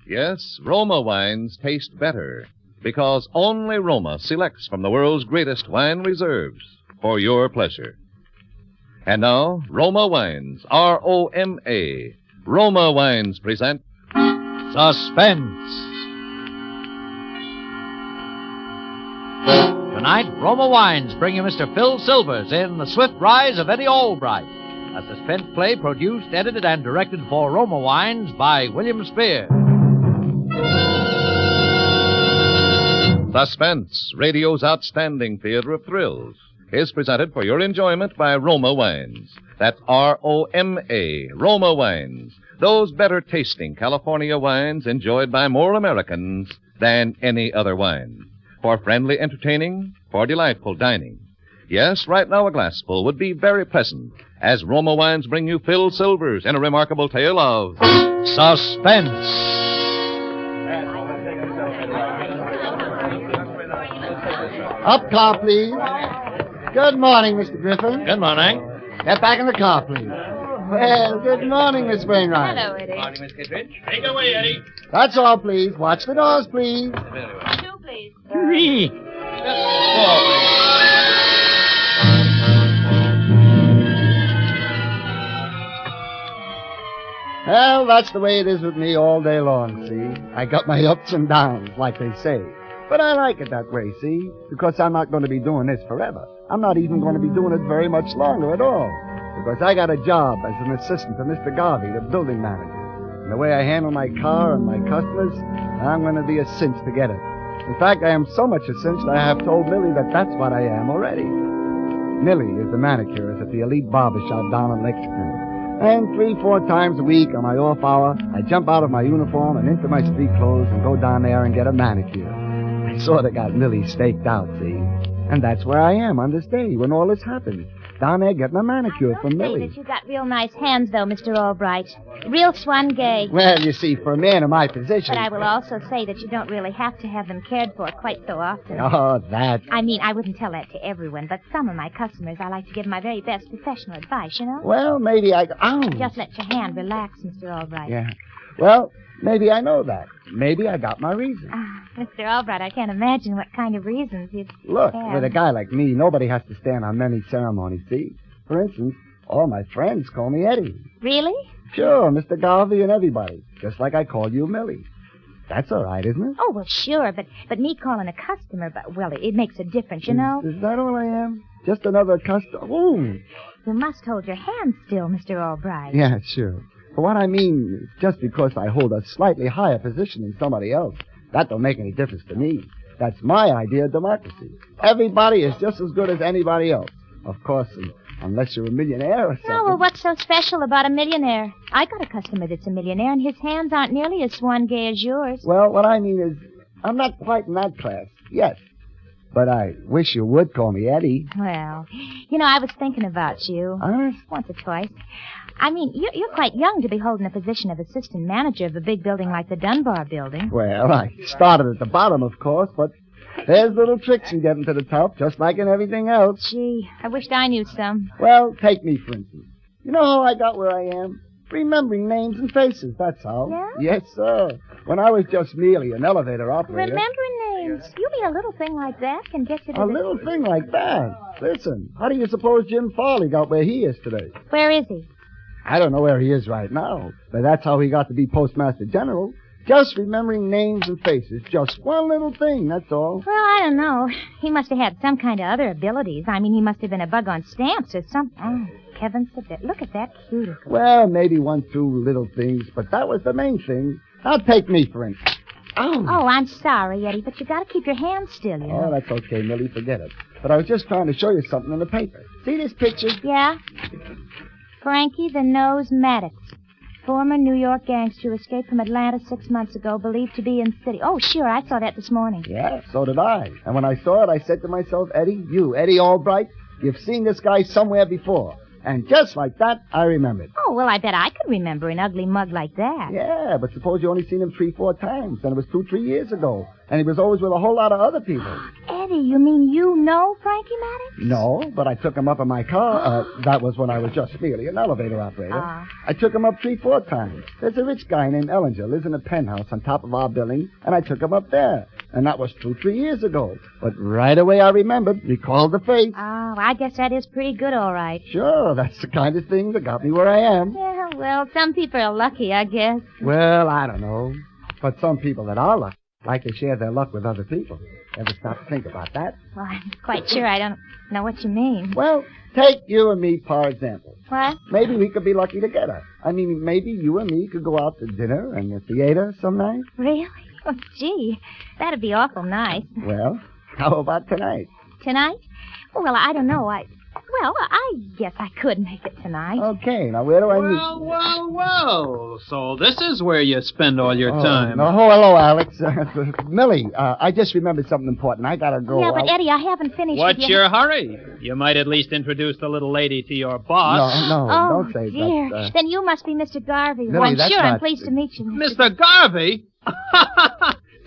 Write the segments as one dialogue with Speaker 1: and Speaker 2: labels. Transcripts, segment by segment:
Speaker 1: Yes, Roma wines taste better because only Roma selects from the world's greatest wine reserves for your pleasure. And now, Roma Wines, R-O-M-A. Roma Wines present
Speaker 2: Suspense. Tonight, Roma Wines bring you Mr. Phil Silvers in The Swift Rise of Eddie Albright, a suspense play produced, edited, and directed for Roma Wines by William Spear.
Speaker 1: Suspense, radio's outstanding theater of thrills, is presented for your enjoyment by Roma Wines. That's R-O-M-A, Roma Wines. Those better-tasting California wines enjoyed by more Americans than any other wine. For friendly entertaining, for delightful dining. Yes, right now a glassful would be very pleasant as Roma Wines bring you Phil Silvers in a remarkable tale of
Speaker 2: Suspense.
Speaker 3: Up, car, please. Good morning, Mr. Griffin.
Speaker 2: Good morning.
Speaker 3: Get back in the car, please. Well, good morning, Miss Wainwright.
Speaker 4: Hello, Eddie.
Speaker 2: Morning, Miss Kittredge. Take it away, Eddie.
Speaker 3: That's all, please. Watch the doors, please.
Speaker 4: Two, please.
Speaker 2: Three.
Speaker 3: Well, that's the way it is with me all day long, see? I got my ups and downs, like they say. But I like it that way, see? Because I'm not going to be doing this forever. I'm not even going to be doing it very much longer at all. Because I got a job as an assistant to Mr. Garvey, the building manager. And the way I handle my car and my customers, I'm going to be a cinch to get it. In fact, I am so much a cinch that I have told Millie that that's what I am already. Millie is the manicurist at the elite barber shop down in Lexington. And 3-4 times a week on my off hour, I jump out of my uniform and into my street clothes and go down there and get a manicure. I sort of got Millie staked out, see? And that's where I am on this day when all this happened. Down there getting a manicure from
Speaker 4: I
Speaker 3: Millie.
Speaker 4: say that you got real nice hands, though, Mr. Albright. Real swan gay.
Speaker 3: Well, you see, for a man in my position...
Speaker 4: But I will also say that you don't really have to have them cared for quite so often.
Speaker 3: Oh, that...
Speaker 4: I mean, I wouldn't tell that to everyone, but some of my customers, I like to give them my very best professional advice, you know?
Speaker 3: Well, maybe I... Oh!
Speaker 4: Just let your hand relax, Mr. Albright.
Speaker 3: Yeah. Well, maybe I know that. Maybe I got my reason.
Speaker 4: Mr. Albright, I can't imagine what kind of reasons you'd
Speaker 3: Look,
Speaker 4: have.
Speaker 3: with a guy like me, nobody has to stand on many ceremonies, see? For instance, all my friends call me Eddie.
Speaker 4: Really?
Speaker 3: Sure, Mr. Garvey and everybody. Just like I call you Millie. That's all right, isn't it?
Speaker 4: Oh, well, sure, but me calling a customer, well, it makes a difference, you know?
Speaker 3: Is that all I am? Just another customer? Ooh.
Speaker 4: You must hold your hand still, Mr. Albright.
Speaker 3: Yeah, sure. But what I mean is just because I hold a slightly higher position than somebody else, that don't make any difference to me. That's my idea of democracy. Everybody is just as good as anybody else. Of course, unless you're a millionaire or something.
Speaker 4: Oh, well, what's so special about a millionaire? I got a customer that's a millionaire, and his hands aren't nearly as swan gay as yours.
Speaker 3: Well, what I mean is, I'm not quite in that class yet. But I wish you would call me Eddie.
Speaker 4: Well, you know, I was thinking about you.
Speaker 3: Honest?
Speaker 4: Once or twice. I mean, you're quite young to be holding a position of assistant manager of a big building like the Dunbar building.
Speaker 3: Well, I started at the bottom, of course, but there's little tricks in getting to the top, just like in everything else.
Speaker 4: Gee, I wished I knew some.
Speaker 3: Well, take me, for instance. You know how I got where I am? Remembering names and faces, that's how.
Speaker 4: Yeah?
Speaker 3: Yes, sir. When I was just merely an elevator operator.
Speaker 4: Remembering names. You mean a little thing like that can get you to
Speaker 3: A little thing like that? Listen, how do you suppose Jim Farley got where he is today?
Speaker 4: Where is he?
Speaker 3: I don't know where he is right now, but that's how he got to be Postmaster General. Just remembering names and faces. Just one little thing, that's all.
Speaker 4: Well, I don't know. He must have had some kind of other abilities. I mean, he must have been a bug on stamps or something. Oh, heavens, look at that cuticle.
Speaker 3: Well, maybe 1-2 little things, but that was the main thing. Now take me, for instance.
Speaker 4: Oh, I'm sorry, Eddie, but you got to keep your hands still, you know.
Speaker 3: Oh, that's okay, Millie. Forget it. But I was just trying to show you something in the paper. See this picture?
Speaker 4: Yeah? Frankie the Nose Maddox, former New York gangster who escaped from Atlanta 6 months ago, believed to be in the city. Oh, sure, I saw that this morning.
Speaker 3: Yeah, so did I. And when I saw it, I said to myself, Eddie, Eddie Albright, you've seen this guy somewhere before. And just like that, I remembered.
Speaker 4: Oh, well, I bet I could remember an ugly mug like that.
Speaker 3: Yeah, but suppose you only seen him 3-4 times, and it was 2-3 years ago. And he was always with a whole lot of other people.
Speaker 4: Eddie, you mean you know Frankie Maddox?
Speaker 3: No, but I took him up in my car. That was when I was just merely an elevator operator. I took him up 3-4 times. There's a rich guy named Ellinger, lives in a penthouse on top of our building, and I took him up there. And that was 2-3 years ago. But right away I recalled the face.
Speaker 4: Oh, I guess that is pretty good, all right.
Speaker 3: Sure, that's the kind of thing that got me where I am.
Speaker 4: Yeah, well, some people are lucky, I guess.
Speaker 3: Well, I don't know. But some people that are lucky like to share their luck with other people. Ever stop to think about that?
Speaker 4: Well, I'm quite sure I don't know what you mean.
Speaker 3: Well, take you and me, for example.
Speaker 4: What?
Speaker 3: Maybe we could be lucky together. I mean, maybe you and me could go out to dinner and the theater some night.
Speaker 4: Really? Oh, gee, that'd be awful nice.
Speaker 3: Well, how about tonight?
Speaker 4: Tonight? Well, I don't know. I guess I could make it tonight.
Speaker 3: Okay, now where do I meet?
Speaker 5: Well. So this is where you spend all your time.
Speaker 3: No, hello, Alex. Millie, I just remembered something important. I gotta go.
Speaker 4: Yeah, but Eddie, I haven't finished.
Speaker 5: What's your hurry? You might at least introduce the little lady to your boss.
Speaker 3: No,
Speaker 4: oh,
Speaker 3: don't say
Speaker 4: dear.
Speaker 3: that.
Speaker 4: Then you must be Mr. Garvey.
Speaker 3: Millie,
Speaker 4: Well, I'm
Speaker 3: that's
Speaker 4: sure I'm
Speaker 3: not-
Speaker 4: pleased to meet you.
Speaker 5: Mr. Garvey?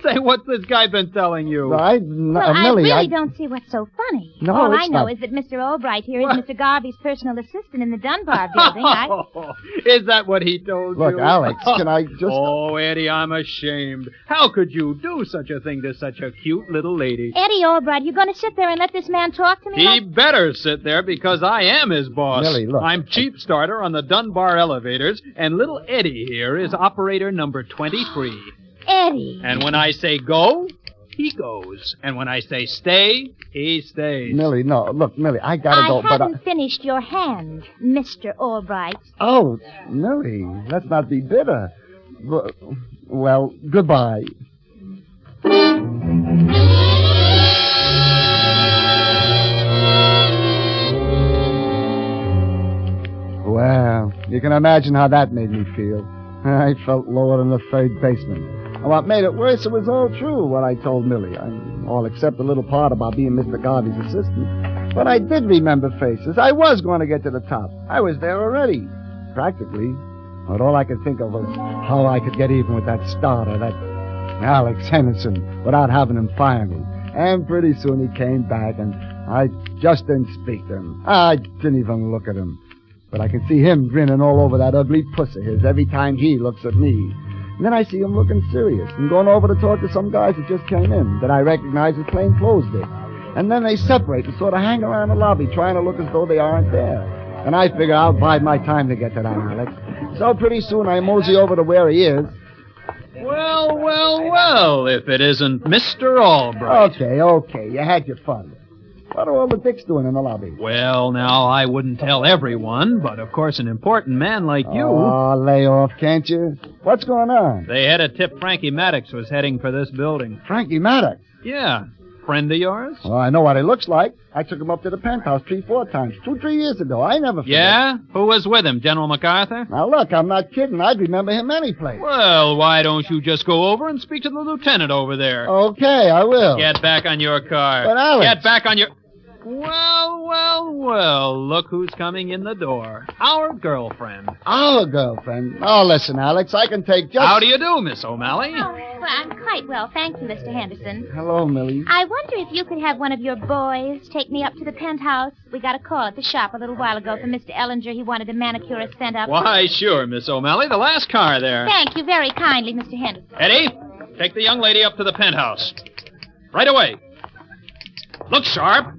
Speaker 5: Say, what's this guy been telling you?
Speaker 4: Well,
Speaker 3: Millie,
Speaker 4: I really don't see what's so funny.
Speaker 3: No,
Speaker 4: All
Speaker 3: it's
Speaker 4: I know
Speaker 3: not.
Speaker 4: is that Mr. Albright here is Mr. Garvey's personal assistant in the Dunbar building.
Speaker 5: Is that what he told you?
Speaker 3: Look, Alex, can I just...
Speaker 5: Oh, Eddie, I'm ashamed. How could you do such a thing to such a cute little lady?
Speaker 4: Eddie Albright, you going to sit there and let this man talk to me?
Speaker 5: He better sit there because I am his boss.
Speaker 3: Millie, look.
Speaker 5: I'm chief starter on the Dunbar elevators, and little Eddie here is operator number 23.
Speaker 4: Eddie.
Speaker 5: And when I say go, he goes. And when I say stay, he stays.
Speaker 3: Millie, no. Look, Millie, I gotta go,
Speaker 4: I haven't finished your hand, Mr. Albright.
Speaker 3: Oh, Millie, let's not be bitter. Well, goodbye. Well, you can imagine how that made me feel. I felt lower than the third baseman. And what made it worse, it was all true, what I told Millie. All except the little part about being Mr. Garvey's assistant. But I did remember faces. I was going to get to the top. I was there already, practically. But all I could think of was how I could get even with that starter, that Alex Henderson, without having him fire me. And pretty soon he came back, and I just didn't speak to him. I didn't even look at him. But I can see him grinning all over that ugly puss of his every time he looks at me. And then I see him looking serious and going over to talk to some guys that just came in that I recognize as plainclothes did. And then they separate and sort of hang around the lobby trying to look as though they aren't there. And I figure I'll bide my time to get to that, Alex. So pretty soon I mosey over to where he is.
Speaker 5: Well, if it isn't Mr. Albright.
Speaker 3: Okay, you had your fun. What are all the dicks doing in the lobby?
Speaker 5: Well, now, I wouldn't tell everyone, but of course an important man like you...
Speaker 3: Oh, lay off, can't you? What's going on?
Speaker 5: They had a tip Frankie Maddox was heading for this building.
Speaker 3: Frankie Maddox?
Speaker 5: Yeah. Friend of yours?
Speaker 3: Well, I know what he looks like. I took him up to the penthouse 3-4 times, 2-3 years ago. I never forget.
Speaker 5: Yeah? Who was with him, General MacArthur?
Speaker 3: Now, look, I'm not kidding. I'd remember him any place.
Speaker 5: Well, why don't you just go over and speak to the lieutenant over there?
Speaker 3: Okay, I will.
Speaker 5: Get back on your car.
Speaker 3: But, Alex...
Speaker 5: Get back on your... Well, look who's coming in the door. Our girlfriend.
Speaker 3: Our girlfriend? Oh, listen, Alex, I can take just...
Speaker 5: How do you do, Miss O'Malley?
Speaker 4: Oh, well, I'm quite well, thank you, Mr. Henderson.
Speaker 3: Hello, Millie.
Speaker 4: I wonder if you could have one of your boys take me up to the penthouse. We got a call at the shop a little while ago from Mr. Ellinger. He wanted a manicurist sent up.
Speaker 5: Why, sure, Miss O'Malley. The last car there.
Speaker 4: Thank you very kindly, Mr. Henderson.
Speaker 5: Eddie, take the young lady up to the penthouse. Right away. Look sharp.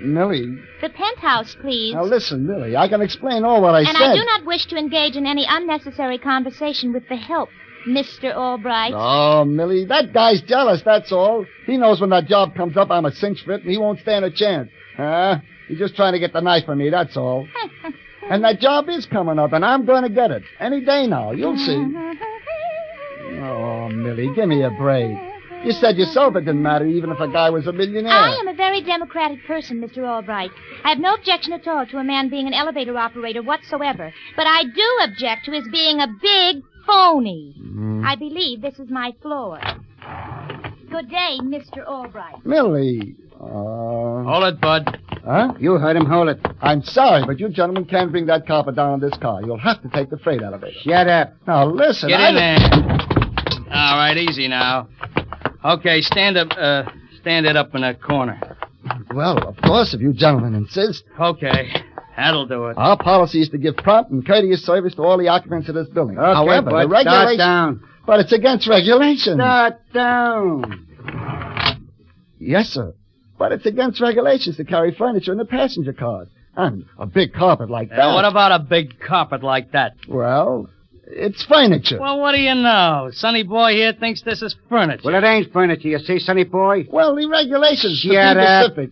Speaker 3: Millie.
Speaker 4: The penthouse, please.
Speaker 3: Now, listen, Millie, I can explain all what I said.
Speaker 4: And I do not wish to engage in any unnecessary conversation with the help, Mr. Albright.
Speaker 3: Oh, Millie, that guy's jealous, that's all. He knows when that job comes up, I'm a cinch fit, and he won't stand a chance. He's just trying to get the knife from me, that's all. And that job is coming up, and I'm going to get it. Any day now, you'll see. Oh, Millie, give me a break. You said yourself it didn't matter even if a guy was a millionaire.
Speaker 4: I am a very democratic person, Mr. Albright. I have no objection at all to a man being an elevator operator whatsoever. But I do object to his being a big phony. I believe this is my floor. Good day, Mr. Albright.
Speaker 3: Millie.
Speaker 5: Hold it, Bud.
Speaker 3: Huh?
Speaker 6: You heard him. Hold it.
Speaker 3: I'm sorry, but you gentlemen can't bring that carpet down on this car. You'll have to take the freight elevator.
Speaker 6: Shut up.
Speaker 3: Now, listen.
Speaker 7: Get in there. All right, easy now. Okay, stand up. Stand it up in a corner.
Speaker 3: Well, of course, if you gentlemen insist.
Speaker 7: Okay, that'll do it.
Speaker 3: Our policy is to give prompt and courteous service to all the occupants of this building.
Speaker 6: Okay,
Speaker 3: However,
Speaker 6: bud,
Speaker 3: the regulation...
Speaker 6: start down.
Speaker 3: But it's against regulations.
Speaker 6: Start down.
Speaker 3: Yes, sir. But it's against regulations to carry furniture in the passenger cars. And a big carpet like that.
Speaker 7: What about a big carpet like that?
Speaker 3: Well, it's furniture.
Speaker 7: Well, what do you know? Sonny boy here thinks this is furniture.
Speaker 6: Well, it ain't furniture, you see, sonny boy.
Speaker 3: Well, the regulations, to be
Speaker 6: Shut up.
Speaker 3: specific.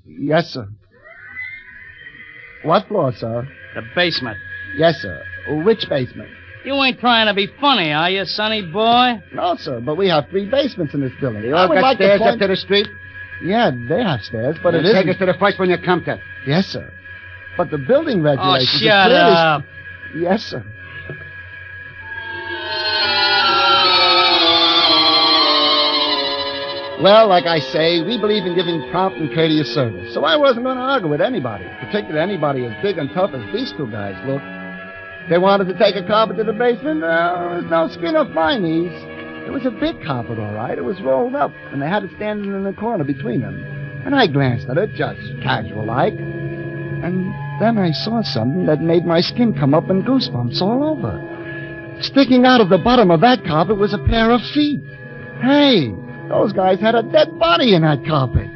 Speaker 3: Yes, sir. What floor, sir?
Speaker 7: The basement.
Speaker 3: Yes, sir. Which basement?
Speaker 7: You ain't trying to be funny, are you, Sonny boy?
Speaker 3: No, sir, but we have 3 basements in this building.
Speaker 6: They all
Speaker 3: I would
Speaker 6: got
Speaker 3: like
Speaker 6: stairs
Speaker 3: to point...
Speaker 6: up to the street?
Speaker 3: Yeah, they have stairs, but it
Speaker 6: Take
Speaker 3: isn't...
Speaker 6: us to the first one you come to.
Speaker 3: Yes, sir. But the building
Speaker 7: Oh,
Speaker 3: regulations...
Speaker 7: shut
Speaker 3: are clearly...
Speaker 7: up.
Speaker 3: Yes, sir. Well, like I say, we believe in giving prompt and courteous service. So I wasn't going to argue with anybody, particularly anybody as big and tough as these 2 guys look. They wanted to take a carpet to the basement. There was no skin off my knees. It was a big carpet, all right. It was rolled up, and they had it standing in the corner between them. And I glanced at it, just casual-like. And then I saw something that made my skin come up in goosebumps all over. Sticking out of the bottom of that carpet was a pair of feet. Hey, those guys had a dead body in that carpet.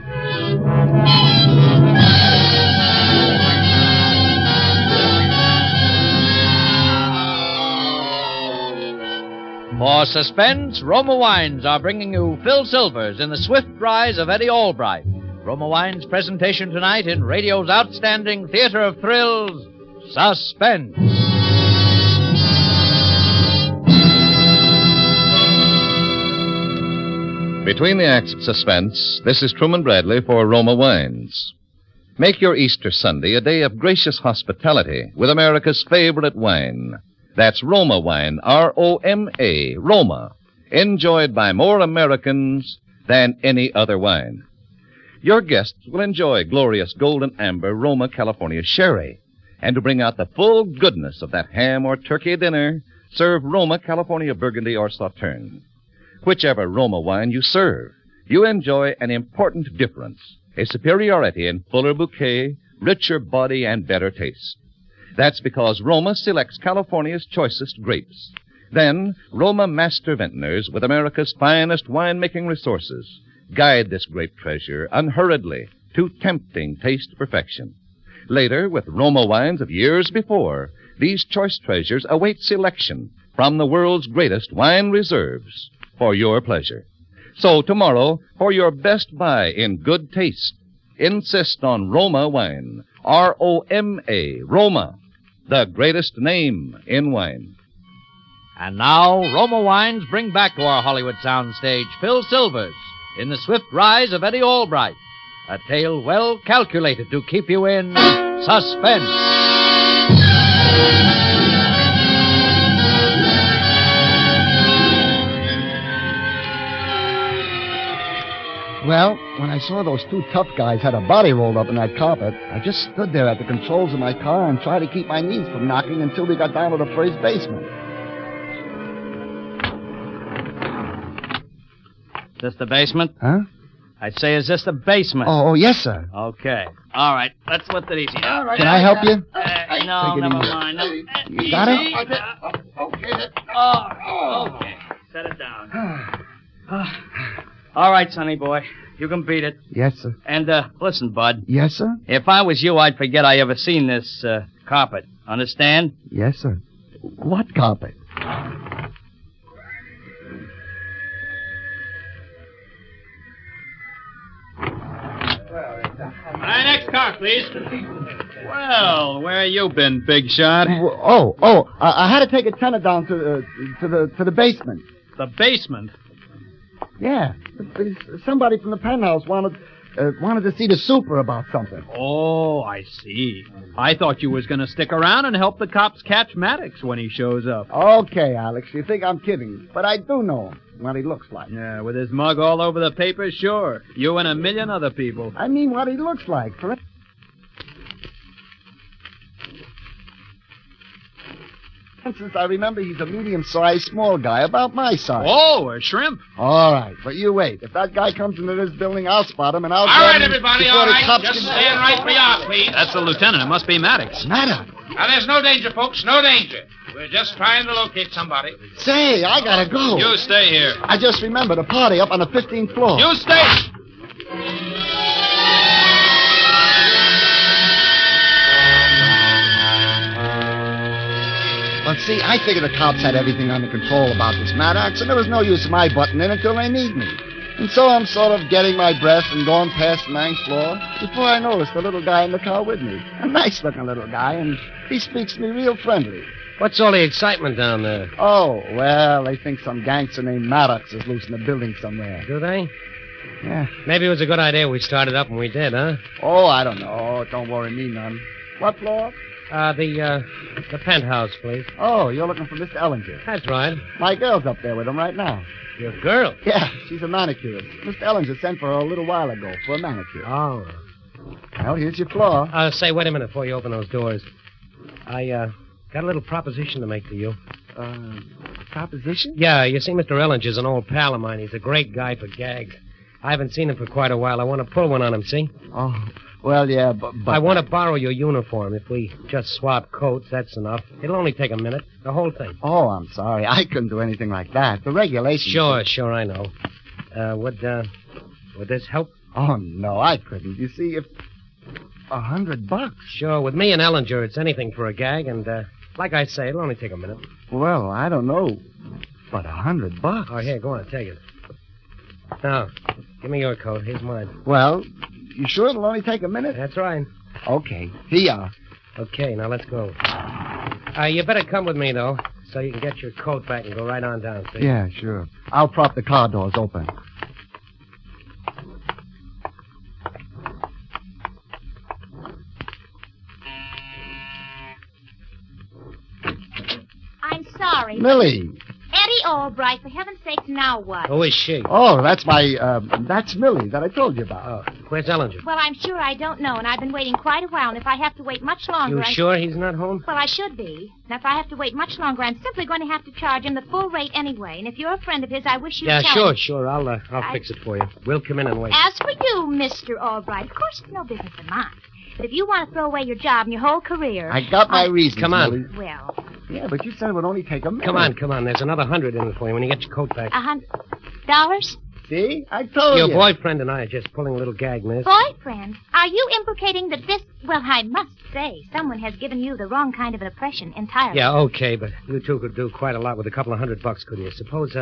Speaker 2: For Suspense, Roma Wines are bringing you Phil Silvers in The Swift Rise of Eddie Albright. Roma Wines' presentation tonight in radio's outstanding theater of thrills, Suspense.
Speaker 1: Between the acts of Suspense, this is Truman Bradley for Roma Wines. Make your Easter Sunday a day of gracious hospitality with America's favorite wine. That's Roma wine, R-O-M-A, Roma, enjoyed by more Americans than any other wine. Your guests will enjoy glorious golden amber Roma California sherry. And to bring out the full goodness of that ham or turkey dinner, serve Roma California Burgundy or Sauterne. Whichever Roma wine you serve, you enjoy an important difference, a superiority in fuller bouquet, richer body, and better taste. That's because Roma selects California's choicest grapes. Then, Roma master vintners with America's finest winemaking resources guide this grape treasure unhurriedly to tempting taste perfection. Later, with Roma wines of years before, these choice treasures await selection from the world's greatest wine reserves for your pleasure. So tomorrow, for your best buy in good taste, insist on Roma wine, R-O-M-A, Roma, the greatest name in wine.
Speaker 2: And now, Roma Wines bring back to our Hollywood soundstage Phil Silvers in The Swift Rise of Eddie Albright, a tale well calculated to keep you in suspense.
Speaker 3: Well, when I saw those 2 tough guys had a body rolled up in that carpet, I just stood there at the controls of my car and tried to keep my knees from knocking until we got down to the first basement.
Speaker 7: Is this the basement?
Speaker 3: Huh?
Speaker 7: I say, is this the basement?
Speaker 3: Oh, yes, sir.
Speaker 7: Okay. All right. Let's lift it easy. All right.
Speaker 3: Can I help you?
Speaker 7: No,
Speaker 3: Take it
Speaker 7: never
Speaker 3: easy.
Speaker 7: mind. No.
Speaker 3: You got it?
Speaker 7: Okay. Set it down. All right, sonny boy. You can beat it.
Speaker 3: Yes, sir.
Speaker 7: And, listen, bud.
Speaker 3: Yes, sir?
Speaker 7: If I was you, I'd forget I ever seen this, carpet. Understand?
Speaker 3: Yes, sir. What carpet?
Speaker 5: My next car, please. Well, where you been, big shot?
Speaker 3: I had to take a tenant down to the basement.
Speaker 5: The basement?
Speaker 3: Yeah. Somebody from the penthouse wanted wanted to see the super about something.
Speaker 5: Oh, I see. I thought you was going to stick around and help the cops catch Maddox when he shows up.
Speaker 3: Okay, Alex, you think I'm kidding, but I do know him, what he looks like.
Speaker 5: Yeah, with his mug all over the paper, sure. You and a million other people.
Speaker 3: I mean what he looks like, for instance, I remember he's a medium-sized, small guy, about my size.
Speaker 5: Oh, a shrimp.
Speaker 3: All right, but you wait. If that guy comes into this building, I'll spot him, and I'll...
Speaker 8: All right, everybody, all right.
Speaker 3: Just
Speaker 8: Just stand right where you are, please.
Speaker 5: That's the lieutenant. It must be Maddox.
Speaker 3: Maddox?
Speaker 8: Now, there's no danger, folks, no danger. We're just trying to locate somebody.
Speaker 3: Say, I gotta go.
Speaker 5: You stay here.
Speaker 3: I just remembered a party up on the 15th floor.
Speaker 5: You stay.
Speaker 3: But see, I figured the cops had everything under control about this Maddox, and there was no use of my butting in until they need me. And so I'm sort of getting my breath and going past the 9th floor before I noticed the little guy in the car with me. A nice-looking little guy, and he speaks to me real friendly.
Speaker 9: What's all the excitement down there?
Speaker 3: Oh, well, they think some gangster named Maddox is loose in the building somewhere.
Speaker 9: Do they?
Speaker 3: Yeah.
Speaker 9: Maybe it was a good idea we started up when we did, huh?
Speaker 3: Oh, I don't know. Don't worry me none. What floor?
Speaker 9: The penthouse, please.
Speaker 3: Oh, you're looking for Mr. Ellinger.
Speaker 9: That's right.
Speaker 3: My girl's up there with him right now.
Speaker 9: Your girl?
Speaker 3: Yeah, she's a manicurist. Mr. Ellinger sent for her a little while ago for a manicure.
Speaker 9: Oh.
Speaker 3: Well, here's your floor.
Speaker 9: Say, wait a minute before you open those doors. I, got a little proposition to make to you.
Speaker 3: Proposition?
Speaker 9: Yeah, you see, Mr. Ellinger's an old pal of mine. He's a great guy for gags. I haven't seen him for quite a while. I want to pull one on him, see?
Speaker 3: Oh, well, yeah, but...
Speaker 9: I want to borrow your uniform. If we just swap coats, that's enough. It'll only take a minute. The whole thing.
Speaker 3: Oh, I'm sorry. I couldn't do anything like that. The regulations...
Speaker 9: Sure, I know. Would this help?
Speaker 3: Oh, no, I couldn't. You see, if... $100?
Speaker 9: Sure, with me and Ellinger, it's anything for a gag, and, like I say, it'll only take a minute.
Speaker 3: Well, I don't know. But $100?
Speaker 9: Oh, here, go on, take it. Now, give me your coat. Here's mine.
Speaker 3: Well, you sure it'll only take a minute?
Speaker 9: That's right.
Speaker 3: Okay, here you are.
Speaker 9: Okay, now let's go. You better come with me, though, so you can get your coat back and go right on down, see?
Speaker 3: Yeah, sure. I'll prop the car doors open.
Speaker 4: I'm sorry.
Speaker 3: Millie.
Speaker 4: Eddie Albright, for heaven's sake, now what?
Speaker 9: Who is she?
Speaker 3: Oh, that's that's Millie that I told you about.
Speaker 9: Oh, where's Ellinger?
Speaker 4: Well, I'm sure I don't know, and I've been waiting quite a while, and if I have to wait much longer...
Speaker 9: You sure he's not home?
Speaker 4: Well, I should be. And if I have to wait much longer, I'm simply going to have to charge him the full rate anyway. And if you're a friend of his, I wish you'd tell him.
Speaker 9: Sure. I'll fix it for you. We'll come in and wait.
Speaker 4: As for you, Mr. Albright, of course it's no business of mine. But if you want to throw away your job and your whole career...
Speaker 3: I got my reasons,
Speaker 9: Come on.
Speaker 3: Millie.
Speaker 4: Well...
Speaker 3: Yeah, but you said it would only take a minute.
Speaker 9: Come on. There's another 100 in it for you when you get your coat back.
Speaker 4: $100?
Speaker 3: See? I told you.
Speaker 9: Your boyfriend and I are just pulling a little gag, miss.
Speaker 4: Boyfriend? Are you implicating that this... Well, I must say, someone has given you the wrong kind of an impression entirely.
Speaker 9: Yeah, okay, but you two could do quite a lot with a couple of $100, couldn't you? Suppose,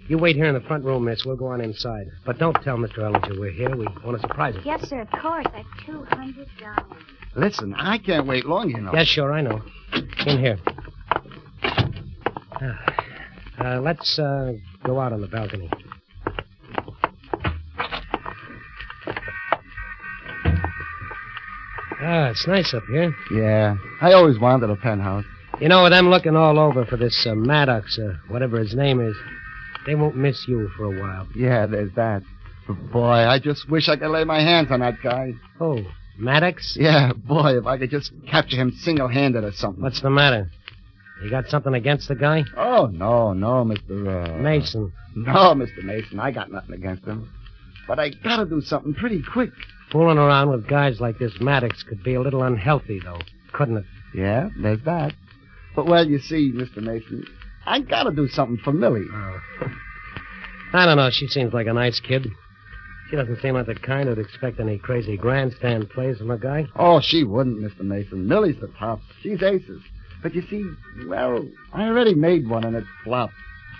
Speaker 9: you wait here in the front room, miss. We'll go on inside. But don't tell Mr. Ellinger we're here. We want to surprise him.
Speaker 4: Yes, sir, of course. That's $200.
Speaker 3: Listen, I can't wait long, you know.
Speaker 9: Yeah, sure, I know. In here. Let's go out on the balcony. It's nice up here.
Speaker 3: Yeah, I always wanted a penthouse.
Speaker 9: You know, with them looking all over for this Maddox, whatever his name is, they won't miss you for a while.
Speaker 3: Yeah, there's that. But boy, I just wish I could lay my hands on that guy.
Speaker 9: Oh, Maddox?
Speaker 3: Yeah, boy, if I could just capture him single-handed or something.
Speaker 9: What's the matter? You got something against the guy?
Speaker 3: Oh, no, Mr.
Speaker 9: Mason.
Speaker 3: No, Mr. Mason, I got nothing against him. But I gotta do something pretty quick.
Speaker 9: Fooling around with guys like this Maddox could be a little unhealthy, though, couldn't it?
Speaker 3: Yeah, there's that. But, well, you see, Mr. Mason, I gotta do something for Millie.
Speaker 9: Oh. I don't know. She seems like a nice kid. She doesn't seem like the kind who'd expect any crazy grandstand plays from a guy.
Speaker 3: Oh, she wouldn't, Mr. Mason. Millie's the top. She's aces. But you see, well, I already made one and it flopped.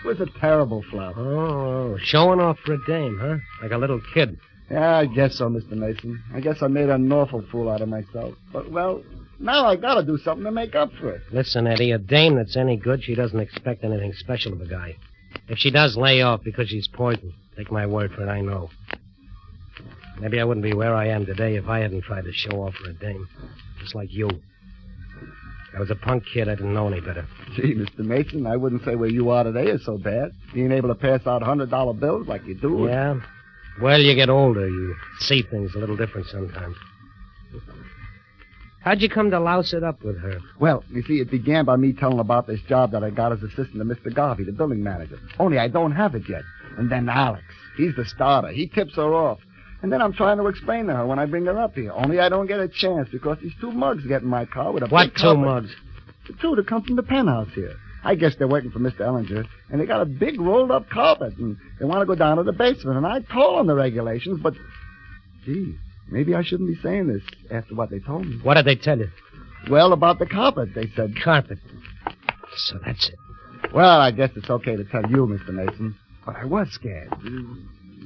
Speaker 3: It was a terrible flop.
Speaker 9: Oh, showing off for a dame, huh? Like a little kid.
Speaker 3: Yeah, I guess so, Mr. Mason. I guess I made an awful fool out of myself. But, well, now I gotta do something to make up for it.
Speaker 9: Listen, Eddie, a dame that's any good, she doesn't expect anything special of a guy. If she does lay off because she's poisoned, take my word for it, I know. Maybe I wouldn't be where I am today if I hadn't tried to show off for a dame. Just like you. I was a punk kid. I didn't know any better.
Speaker 3: Gee, Mr. Mason, I wouldn't say where you are today is so bad. Being able to pass out $100 bills like you do.
Speaker 9: Yeah? Well, you get older. You see things a little different sometimes. How'd you come to louse it up with her?
Speaker 3: Well, you see, it began by me telling about this job that I got as assistant to Mr. Garvey, the building manager. Only I don't have it yet. And then Alex, he's the starter. He tips her off. And then I'm trying to explain to her when I bring her up here. Only I don't get a chance because these 2 mugs get in my car with a
Speaker 9: What
Speaker 3: big
Speaker 9: 2
Speaker 3: carpet.
Speaker 9: mugs?
Speaker 3: The 2 that come from the penthouse here. I guess they're working for Mr. Ellinger, and they got a big rolled-up carpet, and they want to go down to the basement. And I told them the regulations, but, gee, maybe I shouldn't be saying this after what they told me.
Speaker 9: What did they tell you?
Speaker 3: Well, about the carpet, they said.
Speaker 9: Carpet. So that's it.
Speaker 3: Well, I guess it's okay to tell you, Mr. Mason, but I was scared.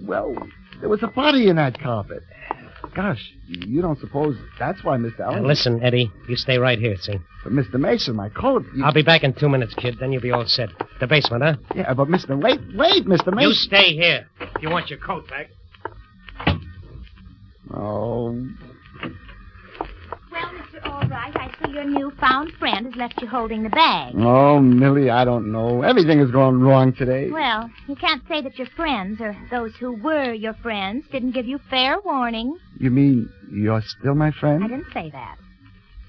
Speaker 3: Well, there was a body in that carpet. Gosh, you don't suppose that's why Mr. Ellinger...
Speaker 9: Now listen, Eddie, you stay right here, see?
Speaker 3: But Mr. Mason, my coat...
Speaker 9: I'll be back in 2 minutes, kid. Then you'll be all set. The basement, huh?
Speaker 3: Yeah, but Mr. Wait, Mr. Mason...
Speaker 9: You stay here. If you want your coat back.
Speaker 3: Oh...
Speaker 4: Well, Mr. Albright, I see your newfound friend has left you holding the bag.
Speaker 3: Oh, Millie, I don't know. Everything has gone wrong today.
Speaker 4: Well, you can't say that your friends, or those who were your friends, didn't give you fair warning.
Speaker 3: You mean you're still my friend?
Speaker 4: I didn't say that.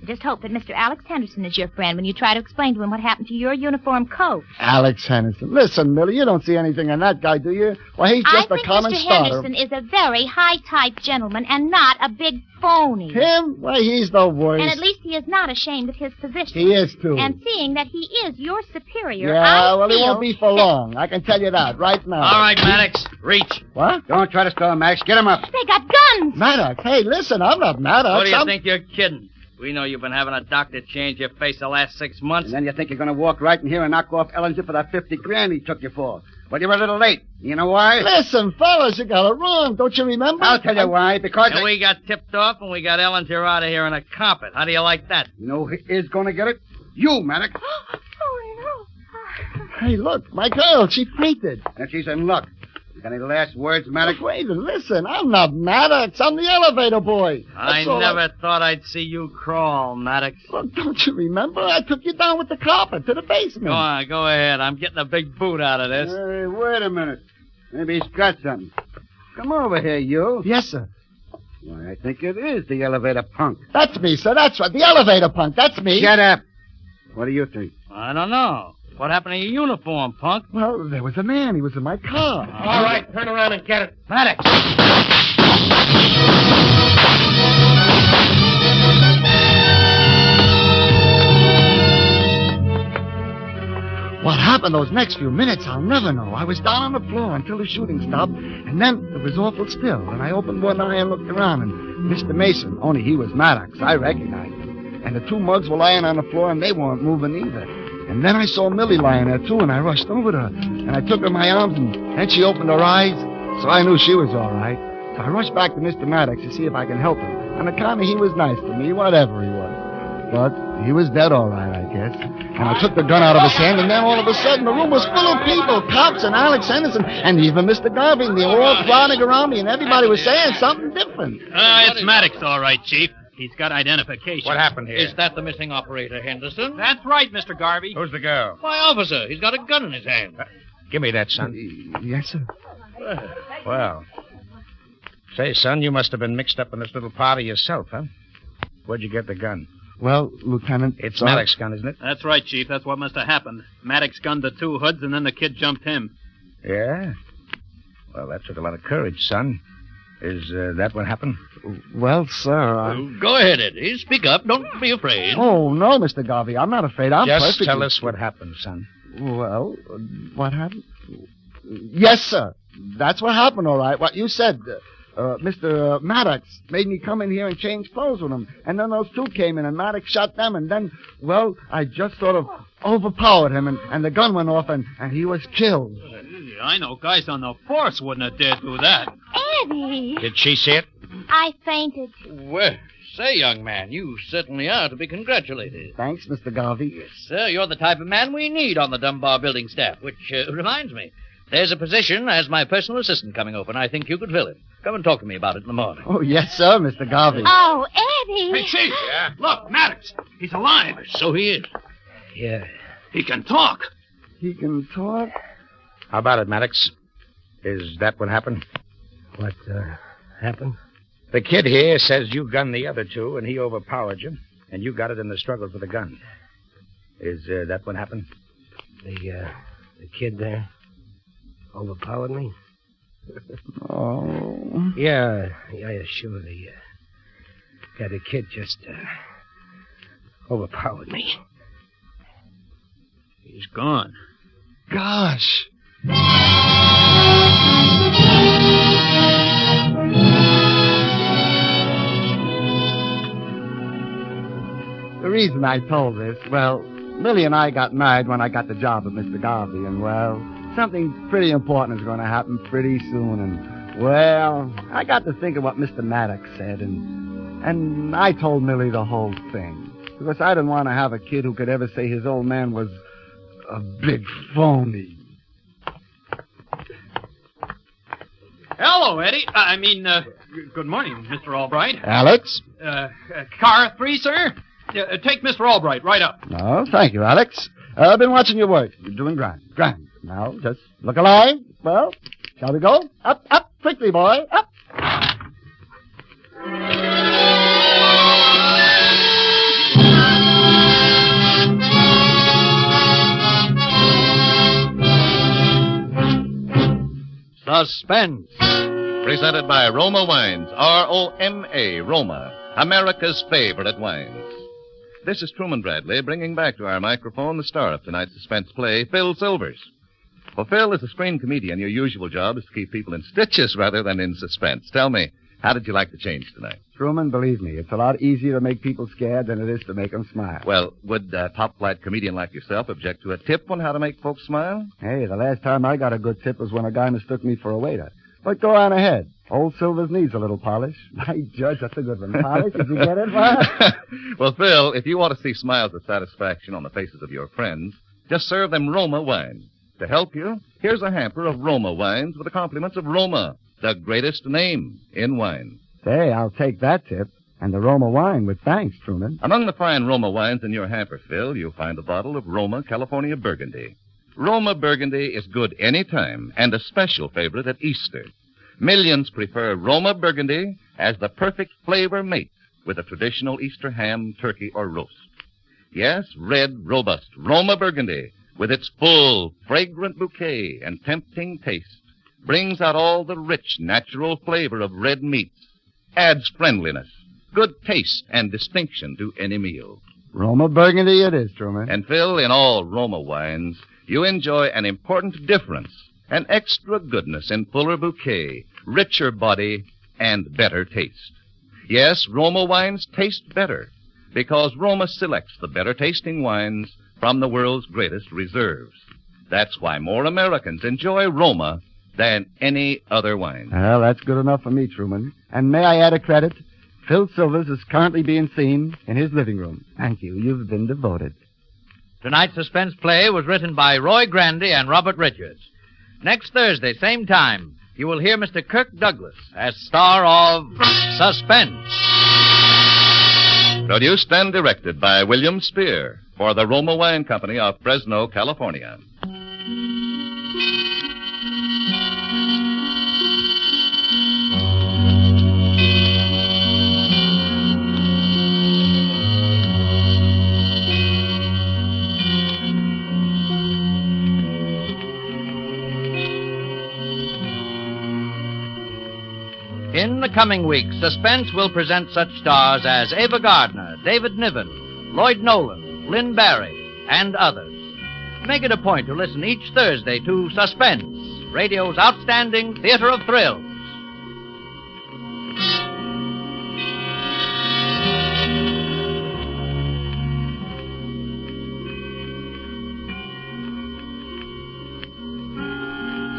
Speaker 4: I just hope that Mr. Alex Henderson is your friend when you try to explain to him what happened to your uniform coat.
Speaker 3: Alex Henderson. Listen, Millie, you don't see anything in that guy, do you? Well, he's just a common
Speaker 4: Mr.
Speaker 3: starter.
Speaker 4: Henderson is a very high-type gentleman and not a big phony.
Speaker 3: Him? Why, he's the worst.
Speaker 4: And at least he is not ashamed of his position.
Speaker 3: He is, too.
Speaker 4: And seeing that he is your superior,
Speaker 3: Yeah, well,
Speaker 4: he
Speaker 3: he won't be for long. I can tell you that right now.
Speaker 7: All right, Maddox, reach.
Speaker 3: What?
Speaker 6: Don't try to stall him, Max. Get him up.
Speaker 4: They got guns!
Speaker 3: Maddox, hey, listen, I'm not Maddox.
Speaker 7: What do you think you're kidding? We know you've been having a doctor change your face the last 6 months.
Speaker 6: And then you think you're going to walk right in here and knock off Ellinger for that $50,000 he took you for. But you're a little late. You know why?
Speaker 3: Listen, fellas, you got it wrong. Don't you remember?
Speaker 6: I'll tell you why. Because...
Speaker 7: And we got tipped off and we got Ellinger out of here in a carpet. How do you like that?
Speaker 6: You know who is going to get it? You, Maddox.
Speaker 4: Oh, no.
Speaker 3: Hey, look, my girl, she fainted.
Speaker 6: And she's in luck. You got any last words, Maddox?
Speaker 3: Wait, listen, I'm not Maddox. I'm the elevator boy.
Speaker 7: I never thought I'd see you crawl, Maddox.
Speaker 3: Look, don't you remember? I took you down with the carpet to the basement.
Speaker 7: Go on, go ahead. I'm getting a big boot out of this.
Speaker 6: Hey, wait a minute. Maybe he's got something. Come over here, you.
Speaker 3: Yes, sir.
Speaker 6: Why, I think it is the elevator punk.
Speaker 3: That's me, sir. That's right. The elevator punk. That's me.
Speaker 6: Shut up. What do you think?
Speaker 7: I don't know. What happened to your uniform, punk?
Speaker 3: Well, there was a man. He was in my car.
Speaker 9: All right, turn around and get it.
Speaker 7: Maddox!
Speaker 3: What happened those next few minutes, I'll never know. I was down on the floor until the shooting stopped, and then it was awful still, and I opened one eye and looked around, and Mr. Mason, only he was Maddox, I recognized him. And the 2 mugs were lying on the floor, and they weren't moving either. And then I saw Millie lying there, too, and I rushed over to her. And I took her in my arms, and then she opened her eyes, so I knew she was all right. So I rushed back to Mr. Maddox to see if I could help him. On account of he was nice to me, whatever he was. But he was dead all right, I guess. And I took the gun out of his hand, and then all of a sudden the room was full of people, cops and Alex Henderson, and even Mr. Garvey. They were all crowding around me, and everybody was saying something different.
Speaker 5: It's Maddox, all right, Chief. He's got identification.
Speaker 2: What happened here? Is that the missing operator, Henderson?
Speaker 5: That's right, Mr. Garvey.
Speaker 2: Who's the girl? My officer. He's got a gun in his hand.
Speaker 9: Give me that, son.
Speaker 3: Yes, sir.
Speaker 9: Well, say, son, you must have been mixed up in this little party yourself, huh? Where'd you get the gun?
Speaker 3: Well, Lieutenant...
Speaker 9: It's Maddox's gun, isn't it?
Speaker 5: That's right, Chief. That's what must have happened. Maddox gunned the 2 hoods, and then the kid jumped him.
Speaker 9: Yeah? Well, that took a lot of courage, son. Is that what happened?
Speaker 3: Well, sir,
Speaker 2: Go ahead, Eddie. Speak up. Don't be afraid.
Speaker 3: Oh, no, Mr. Garvey. I'm not afraid. I'm
Speaker 9: Just
Speaker 3: perfectly...
Speaker 9: tell us what happened, son.
Speaker 3: Well, what happened? Yes, sir. That's what happened, all right. What you said, Mr. Maddox made me come in here and change clothes with him. And then those 2 came in, and Maddox shot them. And then, well, I just sort of overpowered him, and the gun went off, and he was killed.
Speaker 5: I know guys on the force wouldn't have dared do that.
Speaker 4: Eddie!
Speaker 9: Did she see it?
Speaker 4: I fainted.
Speaker 2: Well, say, young man, you certainly are to be congratulated.
Speaker 3: Thanks, Mr. Garvey.
Speaker 2: Yes, sir. You're the type of man we need on the Dunbar building staff, which reminds me. There's a position as my personal assistant coming open. I think you could fill it. Come and talk to me about it in the morning.
Speaker 3: Oh, yes, sir, Mr. Garvey.
Speaker 4: Oh, Eddie.
Speaker 8: Hey, Chief. Yeah? Look, Maddox. He's alive.
Speaker 2: So he is.
Speaker 9: Yeah.
Speaker 8: He can talk.
Speaker 3: He can talk?
Speaker 10: How about it, Maddox? Is that what happened?
Speaker 9: What, happened?
Speaker 10: The kid here says you gunned the other two, and he overpowered you, and you got it in the struggle for the gun. Is that what happened?
Speaker 9: The kid there overpowered me?
Speaker 3: Oh.
Speaker 9: Yeah, sure. The kid just overpowered me.
Speaker 5: He's gone.
Speaker 3: Gosh. The reason I told this, well, Millie and I got married when I got the job at Mr. Garvey, and, well, something pretty important is going to happen pretty soon, and, well, I got to think of what Mr. Maddox said, and I told Millie the whole thing, because I didn't want to have a kid who could ever say his old man was a big phony.
Speaker 5: Hello, Eddie. Good morning, Mr. Albright.
Speaker 3: Alex?
Speaker 5: Car 3, sir? Take Mr. Albright right up.
Speaker 3: Oh, thank you, Alex. I've been watching your work. You're doing grand. Grand. Now, just look alive. Well, shall we go? Up, up, quickly, boy. Up.
Speaker 2: Suspense.
Speaker 1: Presented by Roma Wines, R-O-M-A, Roma, America's favorite wines. This is Truman Bradley bringing back to our microphone the star of tonight's suspense play, Phil Silvers. Well, Phil, as a screen comedian, your usual job is to keep people in stitches rather than in suspense. Tell me, how did you like the change tonight?
Speaker 3: Truman, believe me, it's a lot easier to make people scared than it is to make them smile.
Speaker 1: Well, would a top-flight comedian like yourself object to a tip on how to make folks smile?
Speaker 3: Hey, the last time I got a good tip was when a guy mistook me for a waiter. But go on ahead. Old Silvers needs a little polish. By Judge, that's a good one. Polish, did you get it, Bob?
Speaker 1: Well, Phil, if you want to see smiles of satisfaction on the faces of your friends, just serve them Roma wine. To help you, here's a hamper of Roma wines with the compliments of Roma, the greatest name in wine.
Speaker 3: Say, I'll take that tip. And the Roma wine with thanks, Truman.
Speaker 1: Among the fine Roma wines in your hamper, Phil, you'll find a bottle of Roma California Burgundy. Roma Burgundy is good any time and a special favorite at Easter. Millions prefer Roma Burgundy as the perfect flavor mate with a traditional Easter ham, turkey, or roast. Yes, red, robust Roma Burgundy, with its full, fragrant bouquet and tempting taste, brings out all the rich, natural flavor of red meats, adds friendliness, good taste, and distinction to any meal.
Speaker 3: Roma Burgundy it is, Truman.
Speaker 1: And, Phil, in all Roma wines, you enjoy an important difference, an extra goodness in fuller bouquet, richer body, and better taste. Yes, Roma wines taste better because Roma selects the better-tasting wines from the world's greatest reserves. That's why more Americans enjoy Roma than any other wine.
Speaker 3: Well, that's good enough for me, Truman. And may I add a credit? Phil Silvers is currently being seen in his living room. Thank you. You've been devoted.
Speaker 2: Tonight's suspense play was written by Roy Grandy and Robert Richards. Next Thursday, same time, you will hear Mr. Kirk Douglas as star of Suspense.
Speaker 1: Produced and directed by William Spear for the Roma Wine Company of Fresno, California.
Speaker 2: In the coming weeks, Suspense will present such stars as Ava Gardner, David Niven, Lloyd Nolan, Lynn Barry, and others. Make it a point to listen each Thursday to Suspense, radio's outstanding theater of thrills.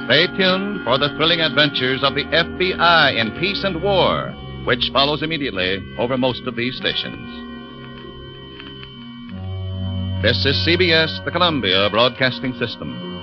Speaker 1: Stay tuned for the thrilling adventures of the FBI in Peace and War, which follows immediately over most of these stations. This is CBS, the Columbia Broadcasting System.